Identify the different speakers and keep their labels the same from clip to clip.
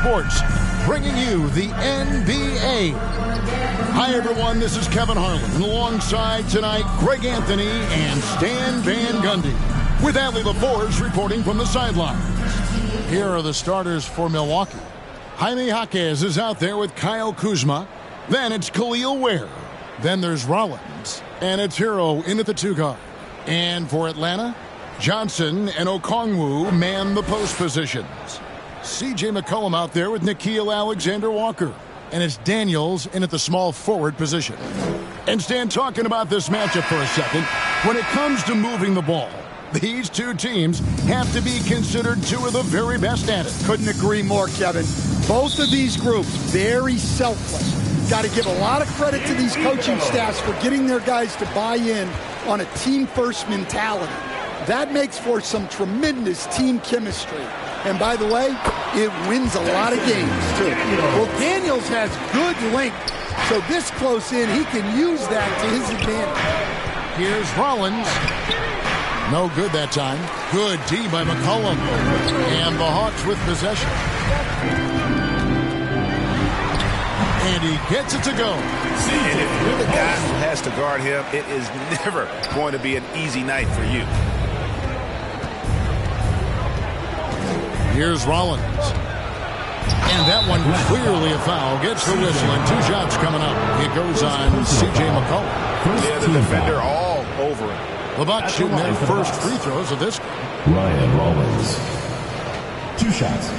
Speaker 1: Sports, bringing you the NBA. Hi, everyone. This is Kevin Harlan. Alongside tonight, Greg Anthony and Stan Van Gundy. With Allie LaForge reporting from the sidelines. Here are the starters for Milwaukee. Jaime Jaquez is out there with Kyle Kuzma. Then it's Khalil Ware. Then there's Rollins. And it's Hero in at the 2 guard. And for Atlanta, Johnson and Okongwu man the post positions. C.J. McCollum out there with Nickeil Alexander-Walker. And it's Daniels in at the small forward position. And Stan, talking about this matchup for a second, when it comes to moving the ball, these two teams have to be considered two of the very best at it.
Speaker 2: Couldn't agree more, Kevin. Both of these groups, very selfless. Got to give a lot of credit to these coaching staffs for getting their guys to buy in on a team-first mentality. That makes for some tremendous team chemistry. And by the way, it wins a lot of games, too. Well, Daniels has good length, so this close in, he can use that to his advantage.
Speaker 1: Here's Rollins. No good that time. Good D by McCollum. And the Hawks with possession. And he gets it to go.
Speaker 3: And if you're the guy who has to guard him, it is never going to be an easy night for you.
Speaker 1: Here's Rollins. And that one clearly a foul. Gets the whistle and 2 shots coming up. It goes on C.J. McCollum.
Speaker 3: Yeah, the defender all over him.
Speaker 1: The Bucks shooting their first free throws of this game.
Speaker 4: Ryan Rollins. 2 shots.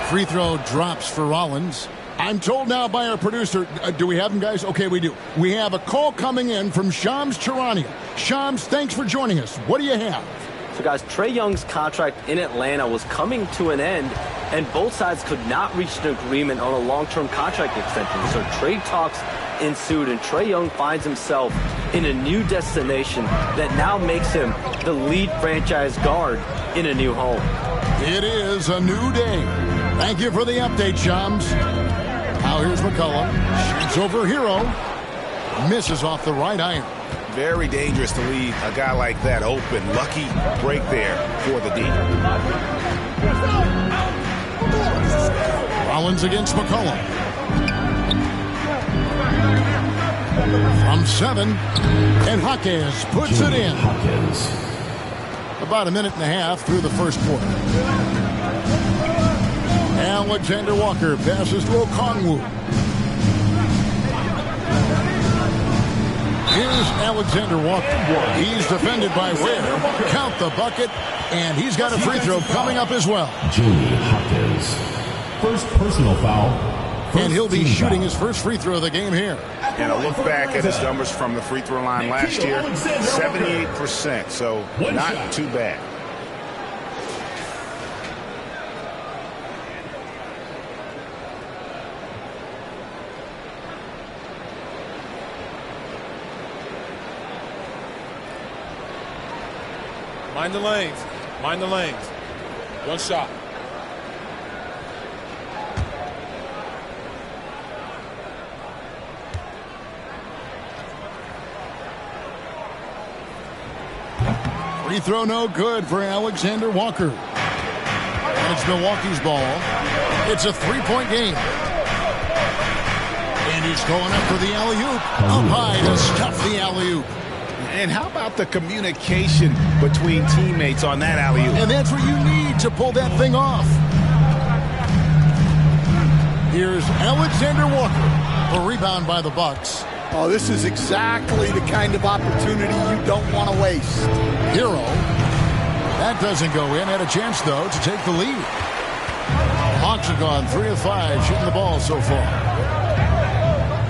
Speaker 1: Free throw drops for Rollins. I'm told now by our producer, do we have him, guys? Okay, we do. We have a call coming in from Shams Charania. Shams, thanks for joining us. What do you have?
Speaker 5: So, guys, Trae Young's contract in Atlanta was coming to an end, and both sides could not reach an agreement on a long-term contract extension. So trade talks ensued, and Trae Young finds himself in a new destination that now makes him the lead franchise guard in a new home.
Speaker 1: It is a new day. Thank you for the update, Shams. Now here's McCollum. Shoots over Hero. Misses off the right iron.
Speaker 3: Very dangerous to leave a guy like that open. Lucky break there for the D.
Speaker 1: Rollins against McCollum. From 7. And Jaquez puts it in. About a minute and a half through the first quarter. Alexander Walker passes to Okongwu. Here's Alexander Walker. He's defended by Ware. Count the bucket, and he's got a free throw coming up as well.
Speaker 4: Jimmy Hopkins. First personal foul.
Speaker 1: And he'll be shooting his first free throw of the game here.
Speaker 3: And a look back at his numbers from the free throw line last year, 78%, so not too bad.
Speaker 6: Mind the lanes. Mind the lanes. 1 shot.
Speaker 1: Free throw no good for Alexander Walker. And it's Milwaukee's ball. It's a 3-point game. And he's going up for the alley-oop. Up high to stuff the alley-oop.
Speaker 3: And how about the communication between teammates on that alley-oop?
Speaker 1: And that's what you need to pull that thing off. Here's Alexander Walker. A rebound by the Bucks.
Speaker 2: Oh, this is exactly the kind of opportunity you don't want to waste.
Speaker 1: Hero. That doesn't go in. Had a chance, though, to take the lead. Hawks have gone 3 of 5 shooting the ball so far.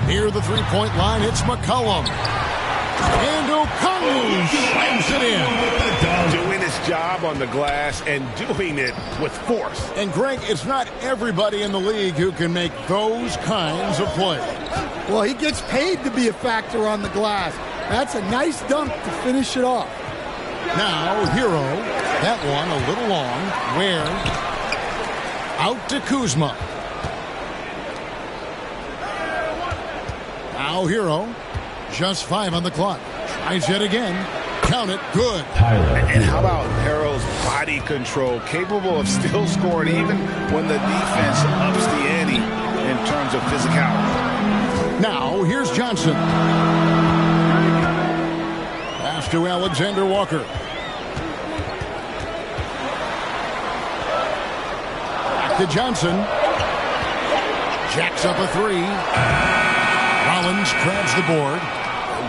Speaker 1: Near the 3-point line, it's McCollum. And Okongwu slams it in.
Speaker 3: Doing his job on the glass and doing it with force.
Speaker 1: And, Greg, it's not everybody in the league who can make those kinds of plays.
Speaker 2: Well, he gets paid to be a factor on the glass. That's a nice dunk to finish it off.
Speaker 1: Now, Hero. That one a little long. Ware. Out to Kuzma. Now Hero. Just 5 on the clock. Tries yet again. Count it. Good.
Speaker 3: And how about Harrell's body control? Capable of still scoring even when the defense ups the ante in terms of physicality.
Speaker 1: Now here's Johnson. Pass to Alexander Walker. Back to Johnson. Jacks up a 3. Rollins grabs the board.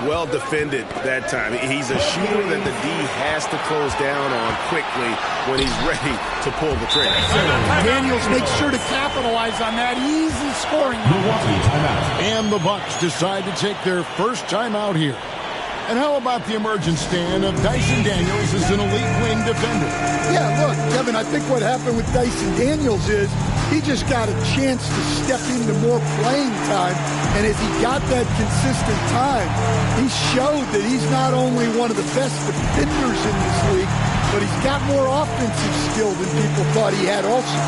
Speaker 3: Well defended that time. He's a shooter that the D has to close down on quickly when he's ready to pull the trigger.
Speaker 2: Daniels makes sure to capitalize on that easy scoring.
Speaker 4: Milwaukee timeout.
Speaker 1: And the Bucks decide to take their first timeout here. And how about the emergence, Stan, of Dyson Daniels as an elite wing defender?
Speaker 2: Yeah, look, Kevin, I think what happened with Dyson Daniels is he just got a chance to step into more playing time. And as he got that consistent time, he showed that he's not only one of the best defenders in this league, but he's got more offensive skill than people thought he had also.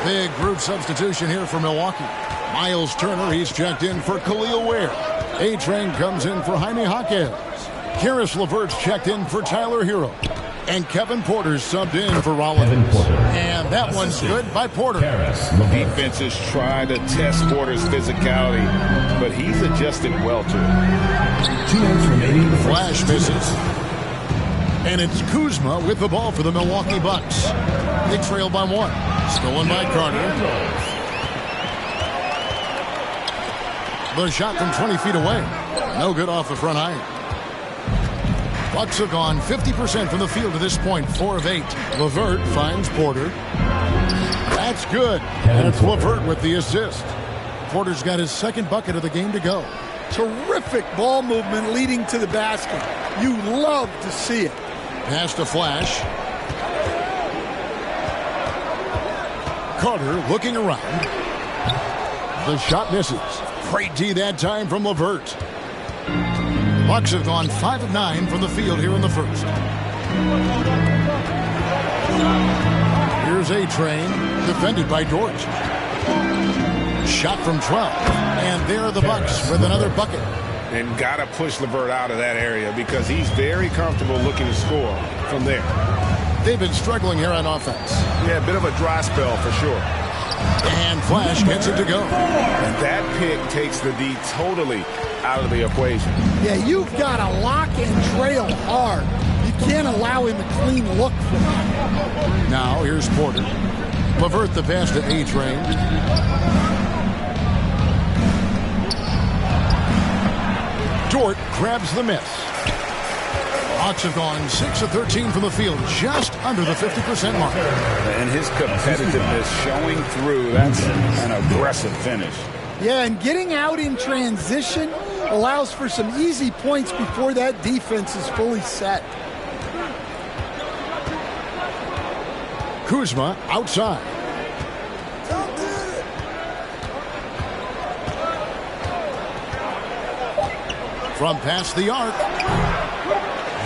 Speaker 1: Big group substitution here for Milwaukee. Miles Turner, he's checked in for Khalil Ware. A-Train comes in for Jaime Jaquez. Karis LeVert's checked in for Tyler Hero. And Kevin Porter's subbed in for Rollins. And that one's good by Porter.
Speaker 3: Defenses try to test Porter's physicality, but he's adjusted well to it.
Speaker 4: 2 minutes remaining.
Speaker 1: Flash misses. And it's Kuzma with the ball for the Milwaukee Bucks. They trail by 1. Stolen by Carter. The shot from 20 feet away. No good off the front iron. Bucks have gone 50% from the field to this point. 4 of 8. LeVert finds Porter. That's good. And it's LeVert with the assist. Porter's got his second bucket of the game to go.
Speaker 2: Terrific ball movement leading to the basket. You love to see it.
Speaker 1: Pass to Flash. Carter looking around. The shot misses. Great D that time from LeVert. Bucks have gone 5 of 9 from the field here in the first. Here's A-Train, defended by Dort. Shot from 12. And there are the Bucks with another bucket.
Speaker 3: And got to push LeVert out of that area because he's very comfortable looking to score from there.
Speaker 1: They've been struggling here on offense.
Speaker 3: Yeah, a bit of a dry spell for sure.
Speaker 1: And Flash gets it to go.
Speaker 3: And that pick takes the D totally out of the equation.
Speaker 2: Yeah, you've got to lock and trail hard. You can't allow him a clean look from him.
Speaker 1: Now here's Porter. LeVert the pass to A-Train. Dort grabs the miss. Bucks have gone 6 of 13 from the field, just under the 50% mark.
Speaker 3: And his competitiveness showing through. That's an aggressive finish.
Speaker 2: Yeah, and getting out in transition allows for some easy points before that defense is fully set.
Speaker 1: Kuzma outside. From past the arc.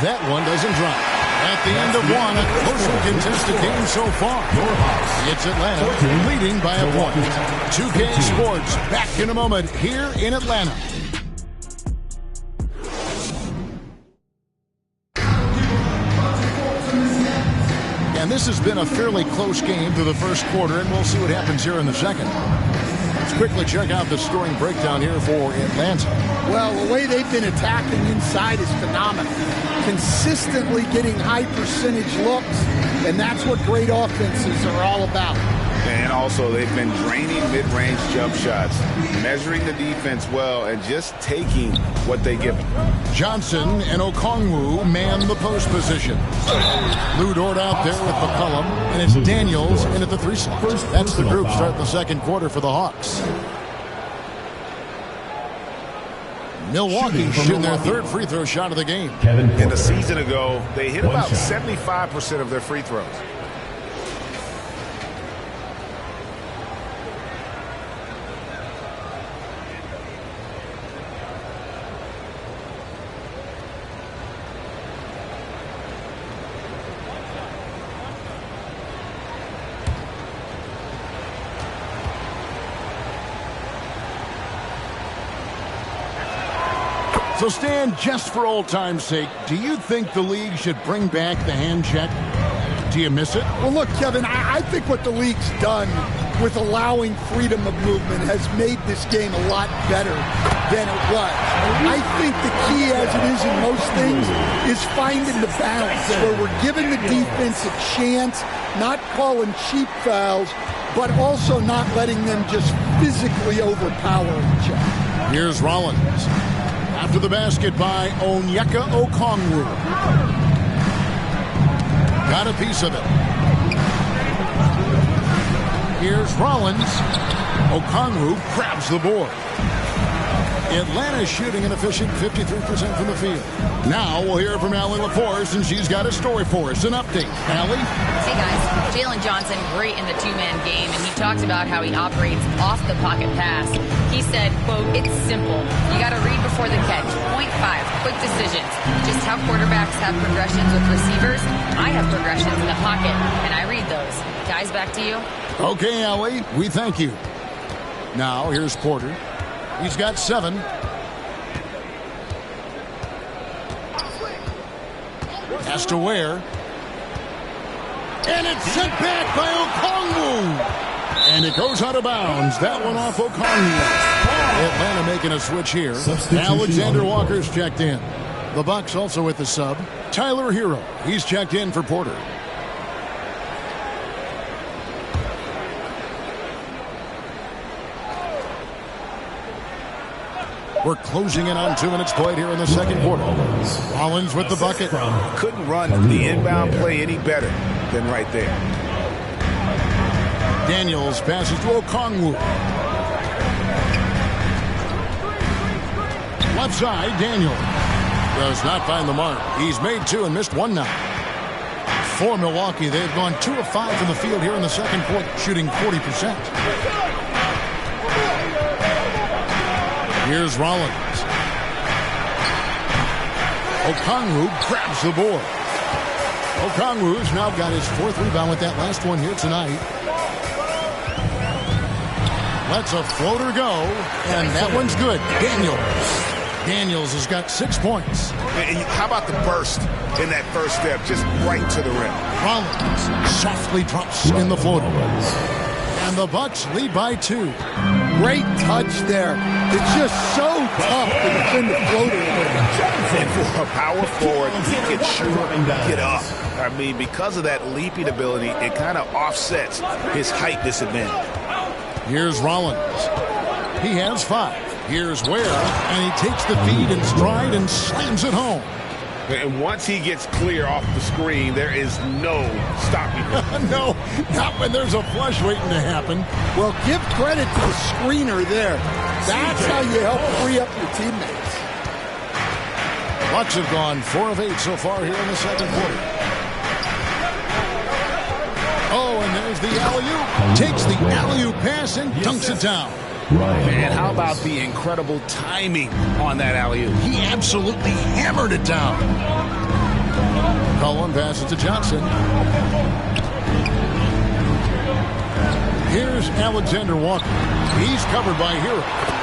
Speaker 1: That one doesn't drop. At the end of one, a closely contested game so far. It's Atlanta leading by a point. 2K Sports back in a moment here in Atlanta. And this has been a fairly close game through the first quarter, and we'll see what happens here in the second. Let's quickly check out the scoring breakdown here for Atlanta.
Speaker 2: Well, the way they've been attacking inside is phenomenal. Consistently getting high percentage looks, and that's what great offenses are all about.
Speaker 3: And also, they've been draining mid-range jump shots, measuring the defense well, and just taking what they give them.
Speaker 1: Johnson and Okongwu man the post position. Lou Dort out there with McCollum, and it's Daniels in at the 3 slot. That's the group starting the second quarter for the Hawks. Milwaukee shooting their third free throw shot of the game.
Speaker 3: And a season ago, they hit about 75% of their free throws.
Speaker 1: So, Stan, just for old time's sake, do you think the league should bring back the hand check? Do you miss it?
Speaker 2: Well, look, Kevin, I think what the league's done with allowing freedom of movement has made this game a lot better than it was. I think the key, as it is in most things, is finding the balance where we're giving the defense a chance, not calling cheap fouls, but also not letting them just physically overpower each other.
Speaker 1: Here's Rollins. After the basket by Onyeka Okongwu. Got a piece of it. Here's Rollins. Okongwu grabs the board. Atlanta shooting an efficient 53% from the field. Now we'll hear from Allie LaForce, and she's got a story for us. An update. Allie?
Speaker 7: Hey, guys. Jalen Johnson, great in the two-man game, and he talks about how he operates off the pocket pass. He said, quote, "It's simple. You got to read before the catch. Point 5, quick decisions. Just how quarterbacks have progressions with receivers, I have progressions in the pocket, and I read those." Guys, back to you.
Speaker 1: Okay, Allie, we thank you. Now, here's Porter. He's got 7. Has to wear. And it's sent back by Okongwu. And it goes out of bounds. That one off Okongwu. Atlanta making a switch here. Alexander Walker's checked in. The Bucks also with the sub. Tyler Hero. He's checked in for Porter. We're closing in on 2 minutes played here in the second quarter. Rollins with the bucket.
Speaker 3: Couldn't run the inbound play any better than right there.
Speaker 1: Daniels passes to Okongwu. Left side, Daniels does not find the mark. He's made 2 and missed 1 now. For Milwaukee, they've gone 2 of 5 from the field here in the second quarter, shooting 40%. Here's Rollins. Okongwu grabs the board. Okongwu's now got his 4th rebound with that last one here tonight. Lets a floater go, and that one's good. Daniels has got 6 points.
Speaker 3: And how about the burst in that first step, just right to the rim.
Speaker 1: Rollins softly drops in the floater. And the Bucks lead by 2.
Speaker 2: Great touch there. It's just so tough to defend the floater.
Speaker 3: And for a power forward, he can shoot and get up. I mean, because of that leaping ability, it kind of offsets his height disadvantage.
Speaker 1: Here's Rollins. He has 5. Here's Ware, and he takes the feed in stride and slams it home.
Speaker 3: And once he gets clear off the screen, there is no stopping him.
Speaker 1: No, not when there's a flush waiting to happen.
Speaker 2: Well, give credit to the screener there. That's how you help free up your teammates.
Speaker 1: Bucks have gone 4 of 8 so far here in the second quarter. Oh, and there's the alley-oop. Takes the alley-oop pass and dunks it down.
Speaker 3: And how about the incredible timing on that alley-oop?
Speaker 1: He absolutely hammered it down. Cullen passes to Johnson. Here's Alexander Walker. He's covered by Hero.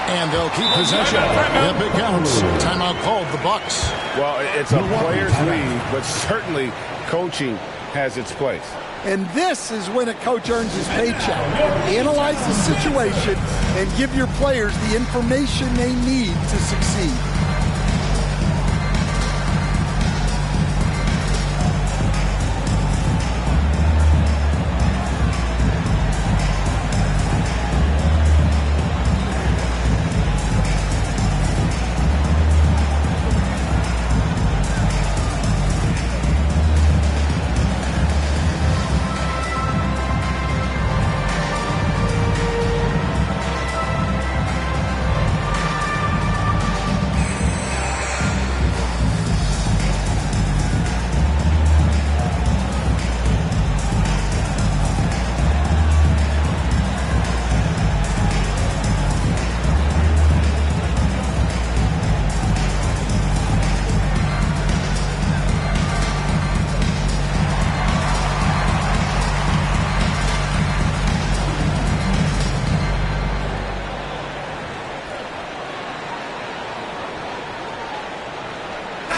Speaker 1: And they'll keep possession. Yep, it counts. Timeout called the Bucks.
Speaker 3: Well, it's a player's league, but certainly coaching has its place.
Speaker 2: And this is when a coach earns his paycheck. Analyze the situation and give your players the information they need to succeed.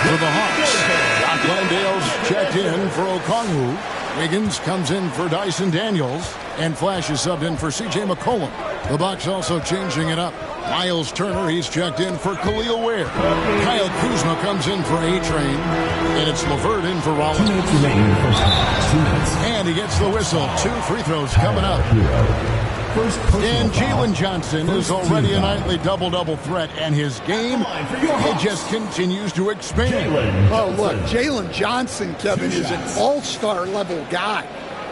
Speaker 1: For the Hawks, Glendale's checked in for Okongwu. Wiggins comes in for Dyson Daniels. And Flash is subbed in for C.J. McCollum. The Bucks also changing it up. Miles Turner, he's checked in for Khalil Ware. Kyle Kuzma comes in for A-Train. And it's LeVert in for Rollins. And he gets the whistle. 2 free throws coming up. And Jalen Johnson is already a nightly double-double threat, and his game, it just continues to expand.
Speaker 2: Oh, look, Jalen Johnson, Kevin, is an all-star level guy.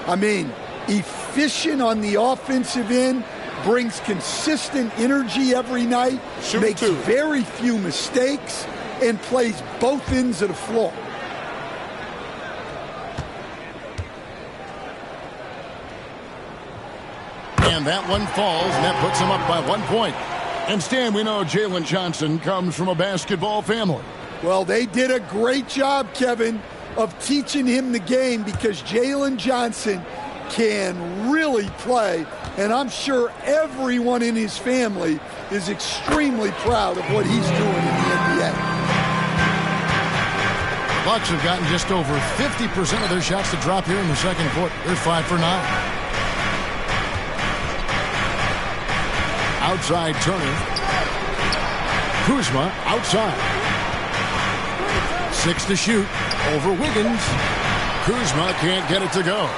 Speaker 2: I mean, efficient on the offensive end, brings consistent energy every night, makes very few mistakes, and plays both ends of the floor.
Speaker 1: And that one falls, and that puts him up by 1 point. And Stan, we know Jalen Johnson comes from a basketball family.
Speaker 2: Well, they did a great job, Kevin, of teaching him the game, because Jalen Johnson can really play. And I'm sure everyone in his family is extremely proud of what he's doing in the NBA.
Speaker 1: Bucks have gotten just over 50% of their shots to drop here in the second quarter. They're 5 for 9. Outside Turner. Kuzma outside. 6 to shoot over Wiggins. Kuzma can't get it to go.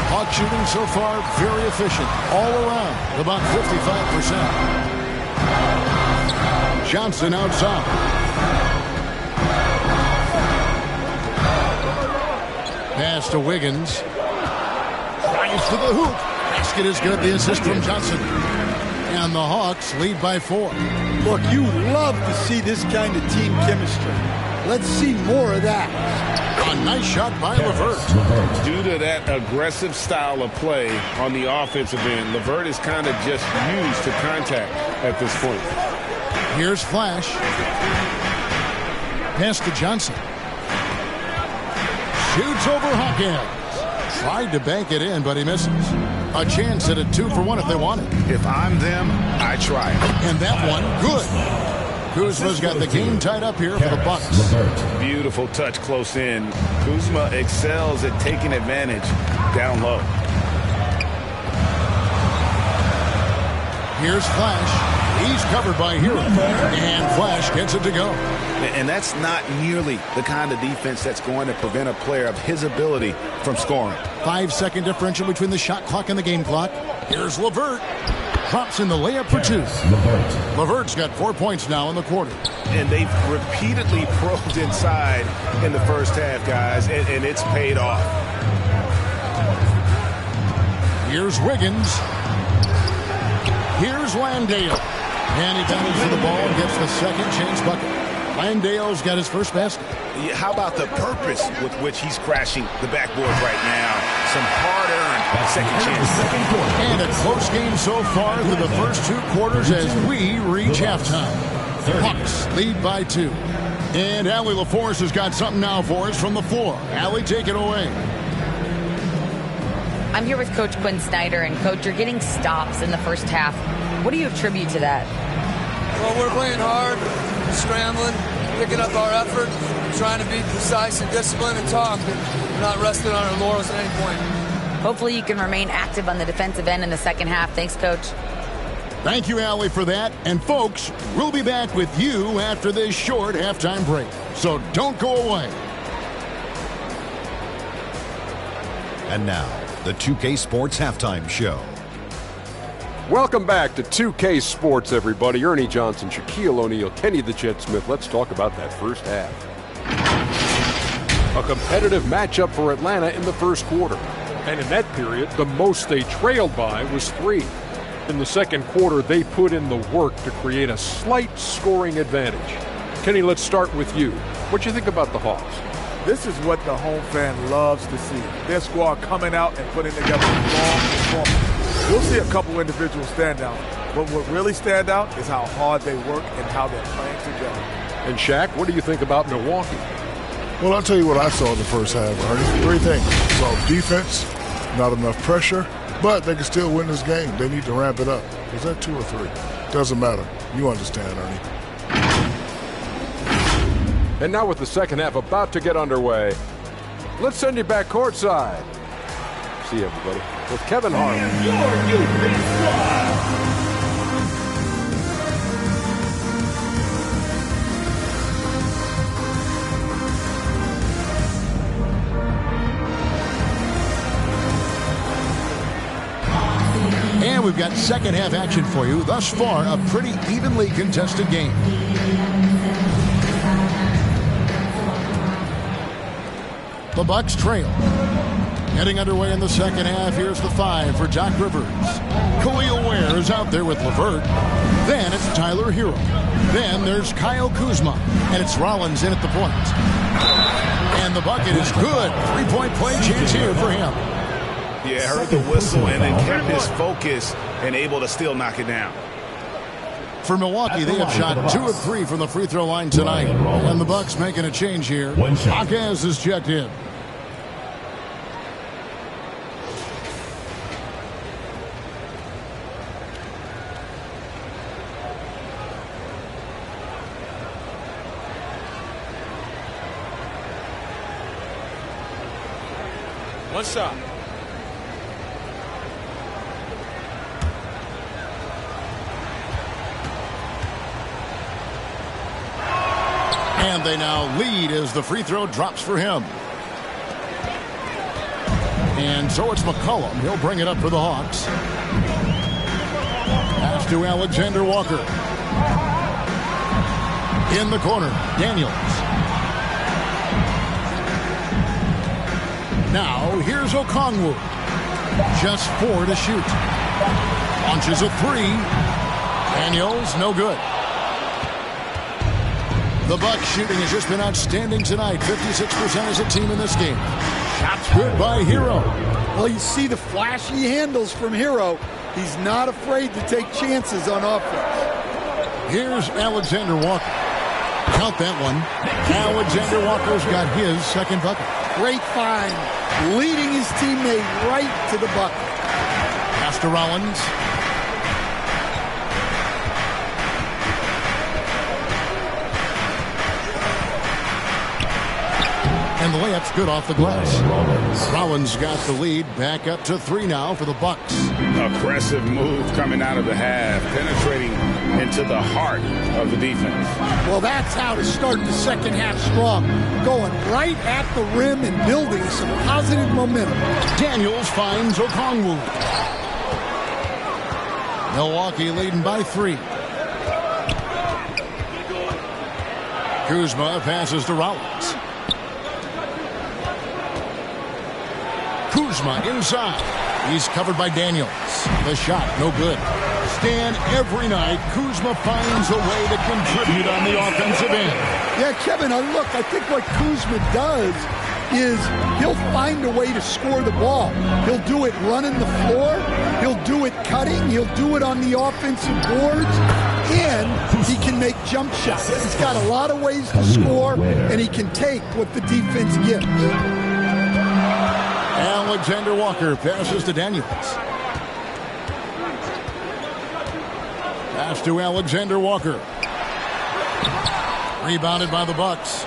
Speaker 1: Hawk shooting so far very efficient all around, about 55%. Johnson outside. Pass to Wiggins. Drives to the hoop. Basket is good. The assist from Johnson. And the Hawks lead by 4.
Speaker 2: Look, you love to see this kind of team chemistry. Let's see more of that.
Speaker 1: A nice shot by LeVert.
Speaker 3: Due to that aggressive style of play on the offensive end, LeVert is kind of just used to contact at this point.
Speaker 1: Here's Flash. Pass to Johnson. Shoots over Hawkins. Tried to bank it in, but he misses. A chance at a 2 for 1 if they want it.
Speaker 3: If I'm them, I try.
Speaker 1: And that one, good. Kuzma's got the game tied up here for the Bucks.
Speaker 3: Beautiful touch close in. Kuzma excels at taking advantage down low.
Speaker 1: Here's Flash. He's covered by Hero. And Flash gets it to go.
Speaker 3: And that's not nearly the kind of defense that's going to prevent a player of his ability from scoring.
Speaker 1: 5-second differential between the shot clock and the game clock. Here's LeVert. Drops in the layup for 2. LeVert's got 4 points now in the quarter.
Speaker 3: And they've repeatedly probed inside in the first half, guys, and it's paid off.
Speaker 1: Here's Wiggins. Here's Landale. And he battles for the ball and gets the second chance bucket. Landale's got his first basket.
Speaker 3: Yeah, how about the purpose with which he's crashing the backboard right now? Some hard-earned second chance.
Speaker 1: And a close game so far through the first 2 quarters as we reach halftime. Hawks lead by 2. And Allie LaForce has got something now for us from the floor. Allie, take it away.
Speaker 7: I'm here with Coach Quinn Snyder, and Coach, you're getting stops in the first half. What do you attribute to that?
Speaker 8: Well, we're playing hard, scrambling, picking up our effort, trying to be precise and disciplined and talk, and not resting on our laurels at any point.
Speaker 7: Hopefully you can remain active on the defensive end in the second half. Thanks, Coach.
Speaker 1: Thank you, Allie, for that. And, folks, we'll be back with you after this short halftime break. So don't go away.
Speaker 9: And now, the 2K Sports Halftime Show.
Speaker 10: Welcome back to 2K Sports, everybody. Ernie Johnson, Shaquille O'Neal, Kenny the Jet Smith. Let's talk about that first half. A competitive matchup for Atlanta in the first quarter.
Speaker 11: And in that period, the most they trailed by was 3. In the second quarter, they put in the work to create a slight scoring advantage. Kenny, let's start with you. What do you think about the Hawks?
Speaker 6: This is what the home fan loves to see. Their squad coming out and putting together a strong performance. We'll see a couple individual standouts, but what really stand out is how hard they work and how they're playing together.
Speaker 11: And Shaq, what do you think about Milwaukee?
Speaker 12: Well, I'll tell you what I saw in the first half, Ernie. 3 things. So defense, not enough pressure, but they can still win this game. They need to ramp it up. Is that 2 or 3? Doesn't matter. You understand, Ernie.
Speaker 10: And now with the second half about to get underway, let's send you back courtside. See you, everybody, with Kevin Harlan.
Speaker 4: Your defense squad.
Speaker 1: And we've got second half action for you. Thus far, a pretty evenly contested game. The Bucks trail. Getting underway in the second half. Here's the 5 for Doc Rivers. Khalil Ware is out there with LeVert. Then it's Tyler Hero. Then there's Kyle Kuzma. And it's Rollins in at the point. And the bucket is good. 3-point play chance here for him.
Speaker 3: Yeah, heard the whistle and then kept his focus and able to still knock it down.
Speaker 1: For Milwaukee, they have shot 2 of 3 from the free throw line tonight. And the Bucks making a change here. Hawkins is checked in.
Speaker 6: One shot.
Speaker 1: And they now lead as the free throw drops for him. And so it's McCollum. He'll bring it up for the Hawks. Pass to Alexander Walker. In the corner, Daniels. Now here's Okongwu. Just 4 to shoot. Launches a 3. Daniels, no good. The Bucks shooting has just been outstanding tonight. 56% as a team in this game. Shots good by Hero.
Speaker 2: Well, you see the flashy handles from Hero. He's not afraid to take chances on offense.
Speaker 1: Here's Alexander Walker. Count that one. Alexander Walker's got his second bucket.
Speaker 2: Great find. Leading his teammate right to the bucket.
Speaker 1: Pass to Rollins. And the layup's good off the glass. Rollins got the lead. Back up to 3 now for the Bucks.
Speaker 3: Aggressive move coming out of the half, penetrating into the heart of the defense.
Speaker 2: Well, that's how to start the second half strong. Going right at the rim and building some positive momentum.
Speaker 1: Daniels finds Okongwu. Milwaukee leading by 3. Kuzma passes to Rollins. Kuzma inside. He's covered by Daniels. The shot, no good. Stan, every night, Kuzma finds a way to contribute on the offensive end.
Speaker 2: Yeah, Kevin, look, I think what Kuzma does is he'll find a way to score the ball. He'll do it running the floor. He'll do it cutting. He'll do it on the offensive boards. And he can make jump shots. He's got a lot of ways to score, and he can take what the defense gives.
Speaker 1: Alexander Walker passes to Daniels. Pass to Alexander Walker. Rebounded by the Bucks.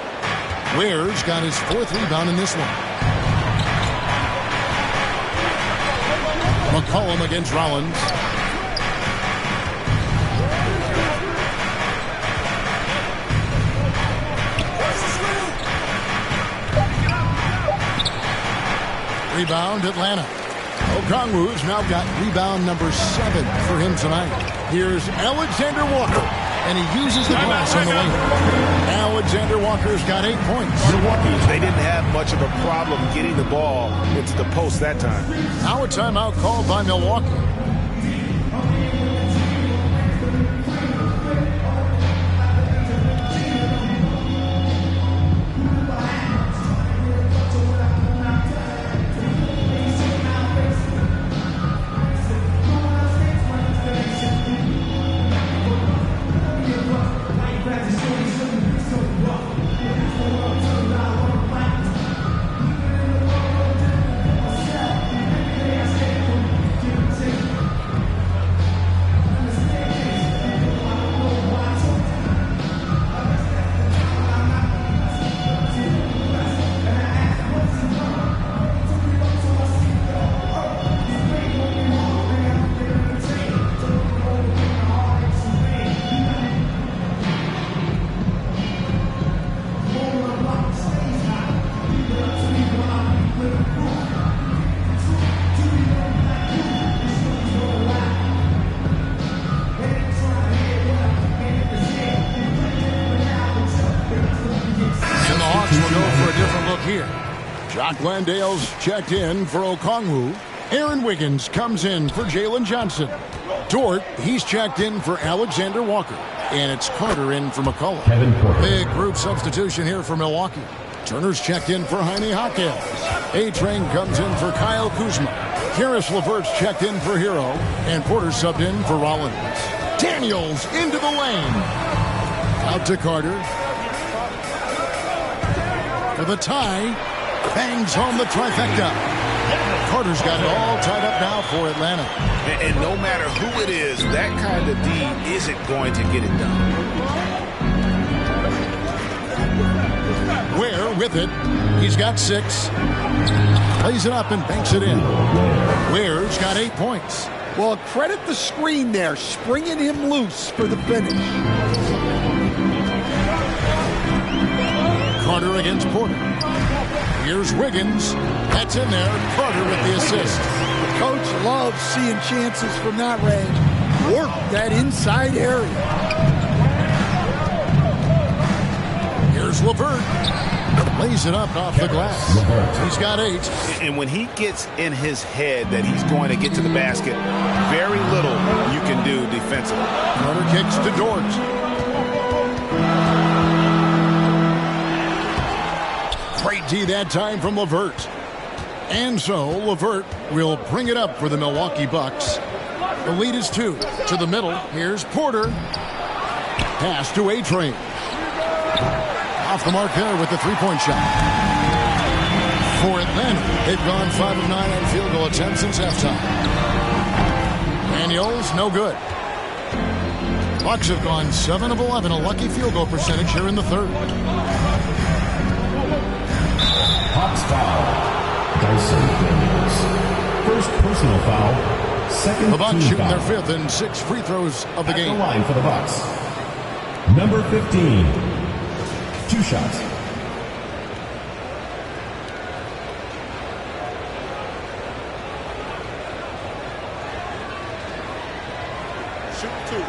Speaker 1: Ware's got his 4th rebound in this one. McCollum against Rollins. Rebound, Atlanta. Okongwu's now got rebound number 7 for him tonight. Here's Alexander Walker, and he uses the glass on the lane. Alexander Walker's got 8 points.
Speaker 3: Milwaukee, they didn't have much of a problem getting the ball into the post that time.
Speaker 1: Now a timeout called by Milwaukee. Landale's checked in for Okongwu. Aaron Wiggins comes in for Jalen Johnson. Dort, he's checked in for Alexander Walker. And it's Carter in for McCullough. Big group substitution here for Milwaukee. Turner's checked in for Jaime Jaquez. A-Train comes in for Kyle Kuzma. Karis LeVert's checked in for Hero. And Porter subbed in for Rollins. Daniels into the lane. Out to Carter. For the tie. Bangs home the trifecta. Carter's got it all tied up now for Atlanta.
Speaker 3: And no matter who it is, that kind of D isn't going to get it done.
Speaker 1: Ware with it. He's got 6. Plays it up and banks it in. Ware's got 8 points.
Speaker 2: Well, credit the screen there, springing him loose for the finish.
Speaker 1: Carter against Porter. Here's Wiggins. That's in there. Carter with the assist.
Speaker 2: The coach loves seeing chances from that range. Work that inside area.
Speaker 1: Here's LeVert. Lays it up off the glass. He's got 8.
Speaker 3: And when he gets in his head that he's going to get to the basket, very little you can do defensively.
Speaker 1: Carter kicks to Dort. Great D that time from LeVert. And so LeVert will bring it up for the Milwaukee Bucks. The lead is 2. To the middle. Here's Porter. Pass to A-Train. Off the mark there with the 3-point shot. For Atlanta, they've gone 5 of 9 on field goal attempts since halftime. Daniels, no good. Bucks have gone 7 of 11, a lucky field goal percentage here in the third.
Speaker 4: Hawks foul. Dyson Daniels. First personal foul. Second
Speaker 1: the Bucks shooting
Speaker 4: foul.
Speaker 1: their 5th and 6th free throws of the
Speaker 4: At
Speaker 1: game.
Speaker 4: the line for the Bucks. Number 15. 2 shots.
Speaker 6: Shoot 2.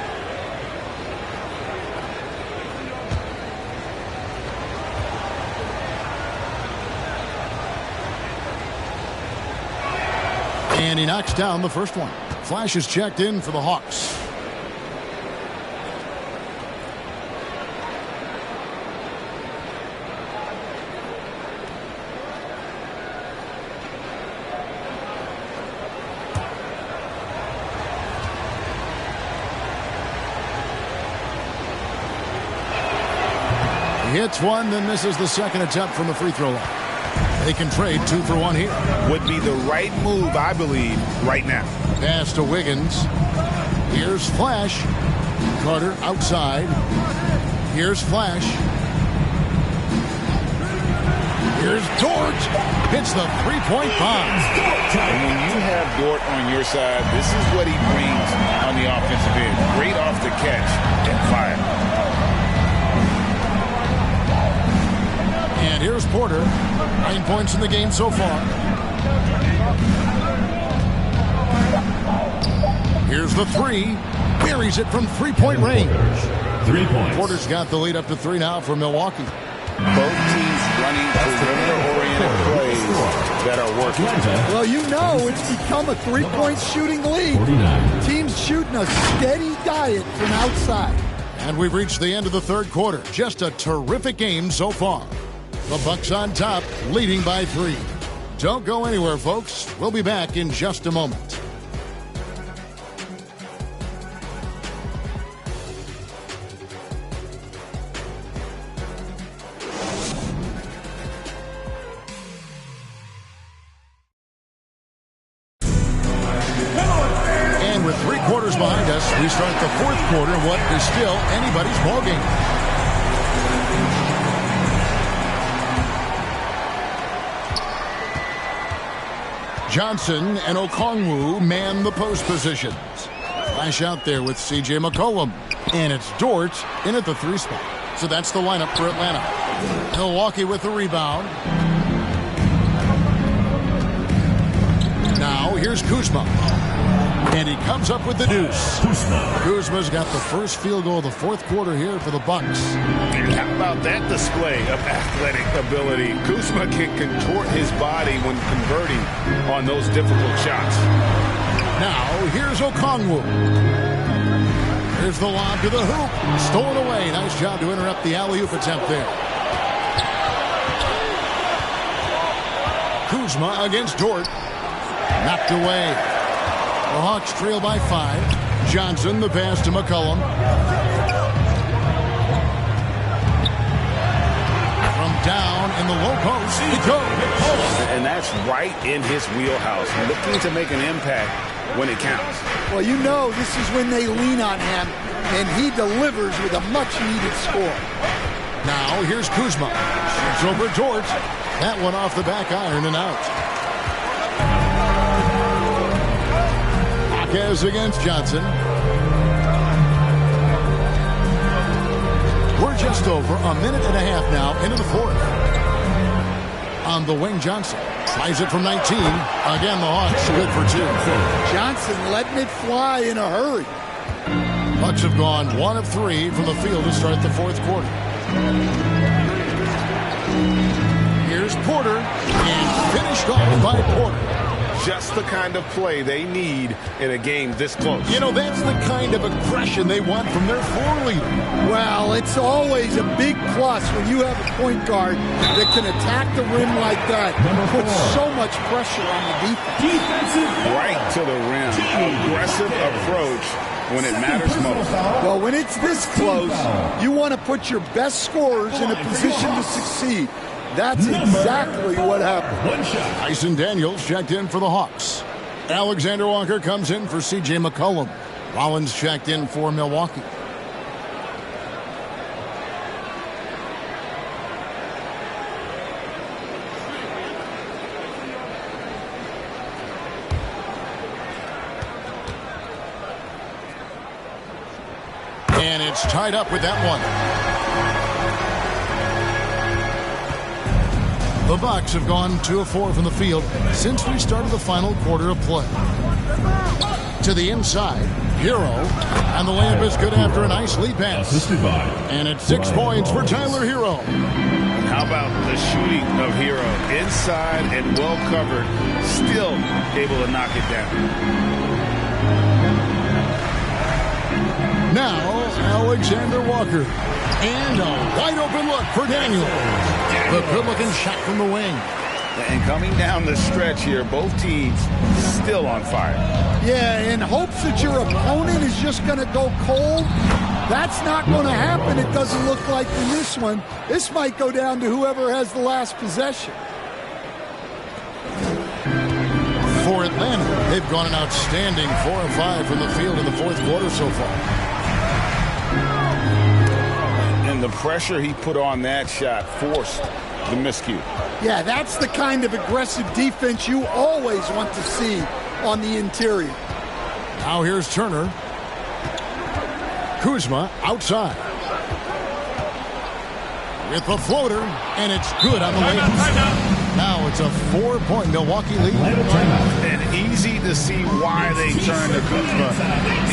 Speaker 1: And he knocks down the first one. Flash is checked in for the Hawks. He hits one, then misses the second attempt from the free throw line. They can trade 2 for 1 here.
Speaker 3: Would be the right move, I believe, right now.
Speaker 1: Pass to Wiggins. Here's Flash. Carter outside. Here's Flash. Here's Dort. Hits the three-point bomb.
Speaker 3: And when you have Dort on your side, this is what he brings on the offensive end. Great off the catch and fire.
Speaker 1: And here's Porter. 9 points in the game so far. Here's the three. Buries it from three-point range.
Speaker 4: 3 points.
Speaker 1: Porter's got the lead up to 3 now for Milwaukee.
Speaker 3: Both teams running perimeter-oriented plays that are working.
Speaker 2: Well, you know it's become a three-point shooting league.
Speaker 4: 49.
Speaker 2: Teams shooting a steady diet from outside.
Speaker 1: And we've reached the end of the third quarter. Just a terrific game so far. The Bucks on top, leading by 3. Don't go anywhere, folks. We'll be back in just a moment. And with 3 quarters behind us, we start the fourth quarter, what is still anybody's ballgame. Johnson and Okongwu man the post positions. Flash out there with C.J. McCollum. And it's Dort in at the 3 spot. So that's the lineup for Atlanta. Milwaukee with the rebound. Now here's Kuzma. And he comes up with the deuce. Kuzma's got the first field goal of the fourth quarter here for the Bucks.
Speaker 3: And how about that display of athletic ability? Kuzma can contort his body when converting on those difficult shots.
Speaker 1: Now here's Okongwu. Here's the lob to the hoop. Stolen away. Nice job to interrupt the alley-oop attempt there. Kuzma against Dort. Knocked away. The Hawks trail by 5. Johnson, the pass to McCollum. From down in the low post, he goes.
Speaker 3: And that's right in his wheelhouse. Looking to make an impact when it counts.
Speaker 2: Well, you know this is when they lean on him, and he delivers with a much-needed score.
Speaker 1: Now here's Kuzma. Shoots over Dort. That one off the back iron and out. Marquez against Johnson. We're just over a minute and a half now into the fourth. On the wing, Johnson tries it from 19. Again, the Hawks good for 2.
Speaker 2: Johnson letting it fly in a hurry.
Speaker 1: Bucks have gone 1 of 3 from the field to start the fourth quarter. Here's Porter, and finished off by Porter.
Speaker 3: Just the kind of play they need in a game this close.
Speaker 1: You know, that's the kind of aggression they want from their floor leader.
Speaker 2: Well, it's always a big plus when you have a point guard that can attack the rim like that. Put so much pressure on the defense.
Speaker 3: Right to the rim. Aggressive approach when it matters most.
Speaker 2: Well, when it's this close, you want to put your best scorers in a position to succeed. That's exactly what happened.
Speaker 1: Tyson Daniels checked in for the Hawks. Alexander Walker comes in for C.J. McCollum. Rollins checked in for Milwaukee. And it's tied up with that one. The Bucks have gone 2 of 4 from the field since we started the final quarter of play. To the inside, Hero, and the layup is good after a nice lead pass. And it's 6 points for Tyler Hero.
Speaker 3: How about the shooting of Hero? Inside and well covered, still able to knock it down.
Speaker 1: Now, Alexander Walker. And a wide open look for Daniels. The good-looking shot from the wing.
Speaker 3: And coming down the stretch here, both teams still on fire.
Speaker 2: Yeah, in hopes that your opponent is just going to go cold. That's not going to happen, it doesn't look like in this one. This might go down to whoever has the last possession.
Speaker 1: For Atlanta, they've gone an outstanding 4 of 5 from the field in the fourth quarter so far.
Speaker 3: And the pressure he put on that shot forced the miscue.
Speaker 2: Yeah, that's the kind of aggressive defense you always want to see on the interior.
Speaker 1: Now here's Turner. Kuzma outside. With the floater, and it's good on the way. Now it's a 4-point Milwaukee lead.
Speaker 3: And easy to see why they turn to Kuzma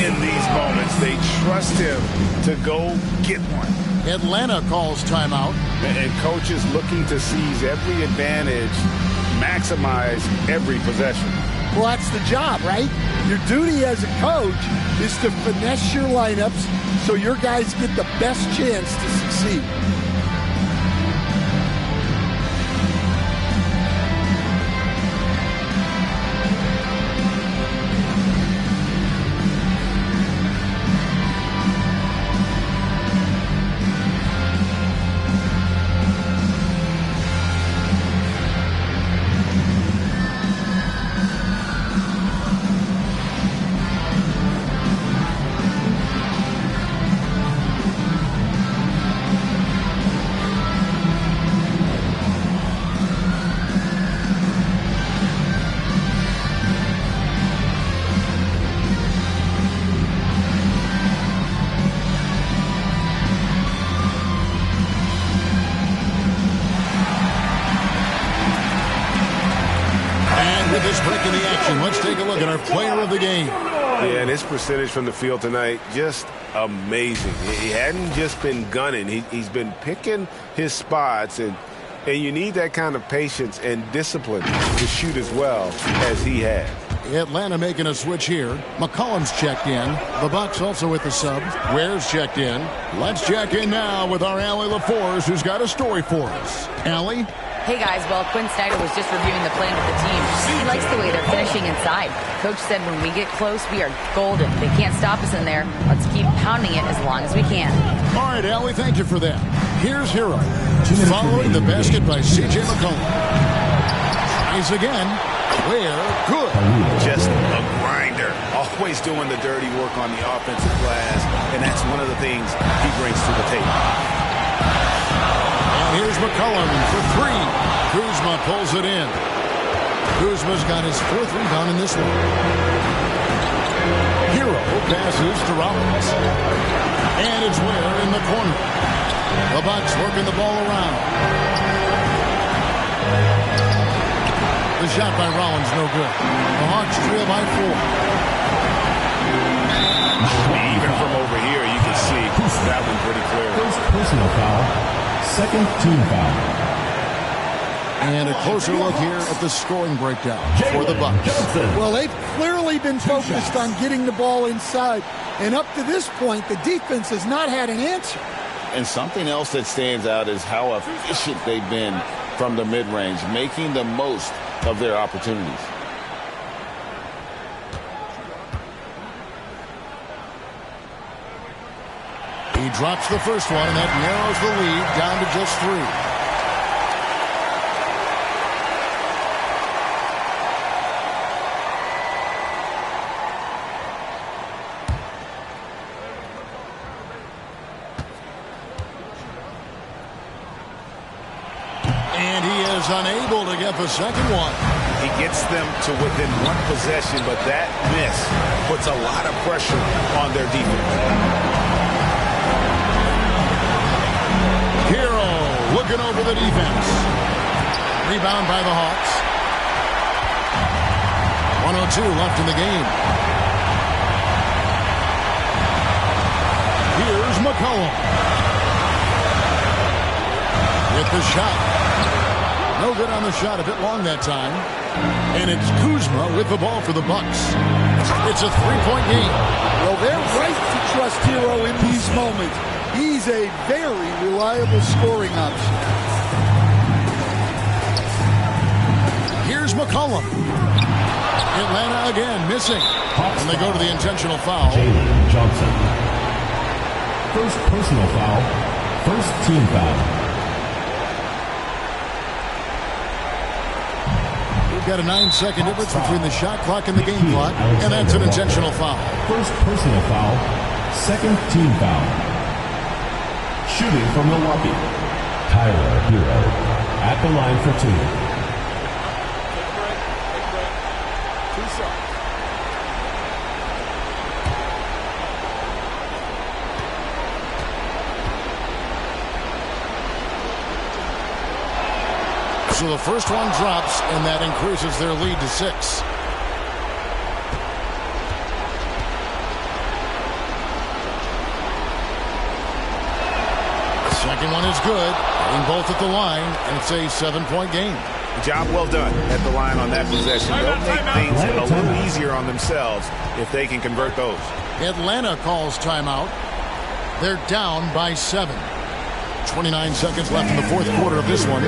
Speaker 3: in these moments. They trust him to go get one.
Speaker 1: Atlanta calls timeout.
Speaker 3: And coach is looking to seize every advantage, maximize every possession.
Speaker 2: Well, that's the job, right? Your duty as a coach is to finesse your lineups so your guys get the best chance to succeed.
Speaker 1: Breaking the action. Let's take a look at our player of the game.
Speaker 13: Yeah, and his percentage from the field tonight, just amazing. He hadn't just been gunning. He's been picking his spots, and you need that kind of patience and discipline to shoot as well as he had.
Speaker 1: Atlanta making a switch here. McCollum's checked in. The Bucks also with the sub. Ware's checked in. Let's check in now with our Allie LaForce, who's got a story for us. Allie?
Speaker 7: Hey guys, well, Quinn Snyder was just reviewing the plan with the team. He likes the way they're finishing inside. Coach said when we get close, we are golden. They can't stop us in there. Let's keep pounding it as long as we can.
Speaker 1: All right, Allie, thank you for that. Here's Hero. Following the basket by C.J. McCollum. Tries again. Where? Good.
Speaker 3: Just a grinder. Always doing the dirty work on the offensive glass, and that's one of the things he brings to the table.
Speaker 1: Here's McCollum for three. Kuzma pulls it in. Kuzma's got his fourth rebound in this one. Hero passes to Rollins. And it's Ware in the corner. The Bucks working the ball around. The shot by Rollins, no good. The Hawks trail by 4.
Speaker 3: Even from over here, you can see that one pretty clear.
Speaker 4: First personal foul. Second team foul.
Speaker 1: And a closer look here at the scoring breakdown for the Bucks.
Speaker 2: Well, they've clearly been focused on getting the ball inside. And up to this point, the defense has not had an answer.
Speaker 3: And something else that stands out is how efficient they've been from the mid-range, making the most of their opportunities.
Speaker 1: He drops the first one, and that narrows the lead down to just 3. And he is unable to get the second one.
Speaker 3: He gets them to within one possession, but that miss puts a lot of pressure on their defense.
Speaker 1: Hero looking over the defense. Rebound by the Hawks. 1:02 left in the game. Here's McCollum. With the shot. No good on the shot. A bit long that time. And it's Kuzma with the ball for the Bucks. It's a 3-point game.
Speaker 2: Well, they're right to trust Hero in these moments. He's a very reliable scoring option.
Speaker 1: Here's McCollum. Atlanta again missing. And they go to the intentional foul.
Speaker 4: Jalen Johnson. First personal foul. First team foul.
Speaker 1: We've got a 9-second difference between the shot clock and the game clock. And that's an intentional foul.
Speaker 4: First personal foul. Second team foul. Shooting from Milwaukee, Tyler Hero at the line for 2.
Speaker 1: So the first one drops, and that increases their lead to 6. The second one is good, hitting both at the line, and it's a 7-point game.
Speaker 3: Job well done at the line on that possession. They'll make things a little easier on themselves if they can convert those.
Speaker 1: Atlanta calls timeout. They're down by 7. 29 seconds left in the fourth quarter of this one.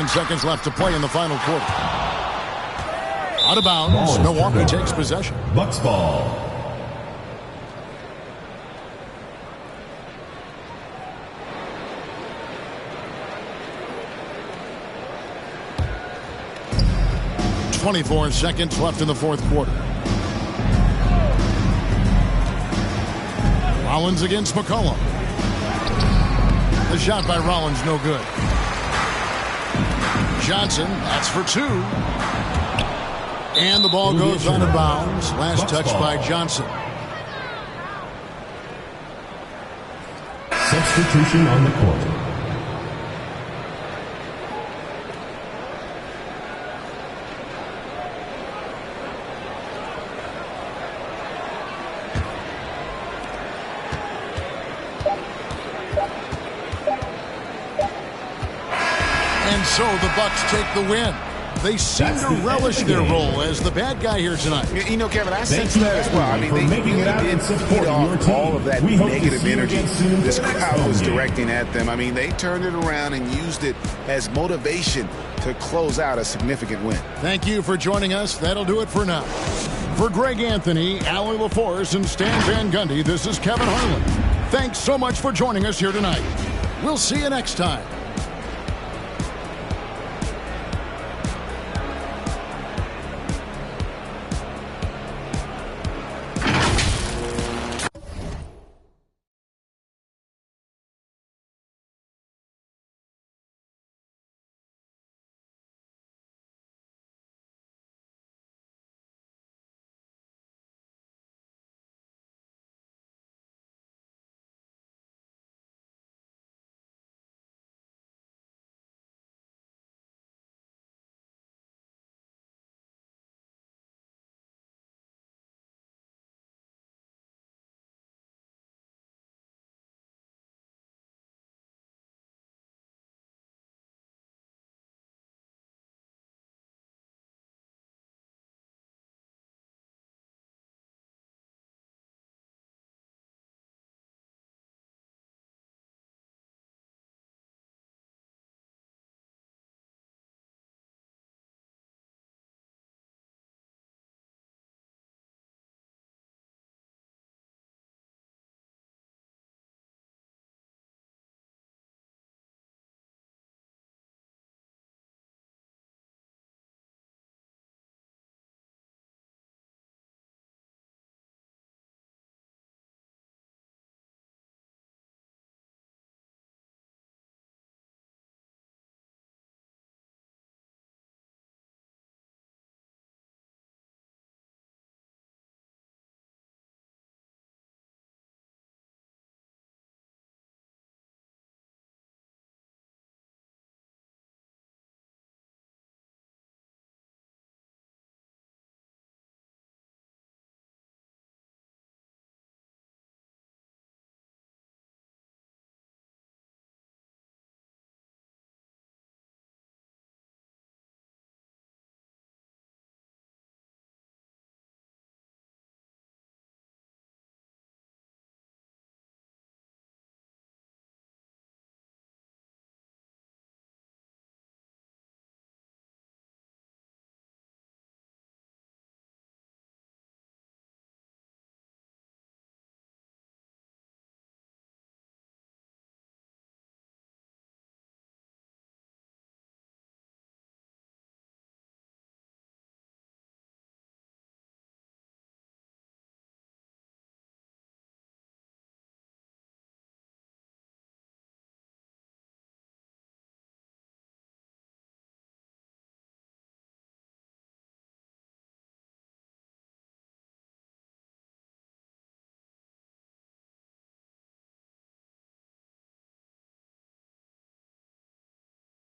Speaker 1: Seconds left to play in the final quarter. Out of bounds, Milwaukee takes possession.
Speaker 4: Bucks ball.
Speaker 1: .24 seconds left in the fourth quarter. Rollins against McCollum. The shot by Rollins, no good. Johnson, that's for 2. And the ball goes out of bounds. Last touch by Johnson.
Speaker 4: Substitution on the court.
Speaker 1: So the Bucks take the win. They seem to relish their role as the bad guy here tonight.
Speaker 3: You know, Kevin, I sense that as well. I mean, they really did feed off all of that negative energy this crowd was directing at them. I mean, they turned it around and used it as motivation to close out a significant win.
Speaker 1: Thank you for joining us. That'll do it for now. For Greg Anthony, Allie LaForce, and Stan Van Gundy, this is Kevin Harlan. Thanks so much for joining us here tonight. We'll see you next time.